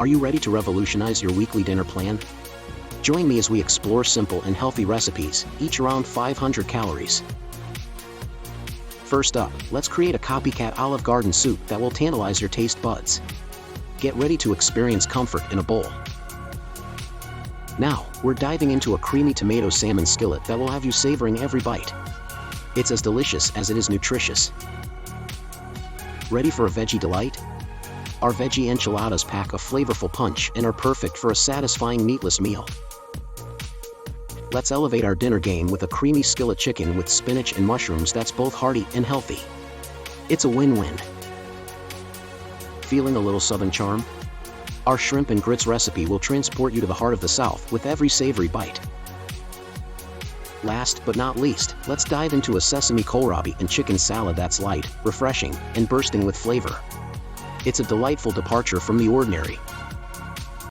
Are you ready to revolutionize your weekly dinner plan? Join me as we explore simple and healthy recipes, each around 500 calories. First up, let's create a copycat Olive Garden soup that will tantalize your taste buds. Get ready to experience comfort in a bowl. Now, we're diving into a creamy tomato salmon skillet that will have you savoring every bite. It's as delicious as it is nutritious. Ready for a veggie delight? Our veggie enchiladas pack a flavorful punch and are perfect for a satisfying meatless meal. Let's elevate our dinner game with a creamy skillet chicken with spinach and mushrooms that's both hearty and healthy. It's a win-win. Feeling a little southern charm? Our shrimp and grits recipe will transport you to the heart of the South with every savory bite. Last but not least, let's dive into a sesame kohlrabi and chicken salad that's light, refreshing, and bursting with flavor. It's a delightful departure from the ordinary,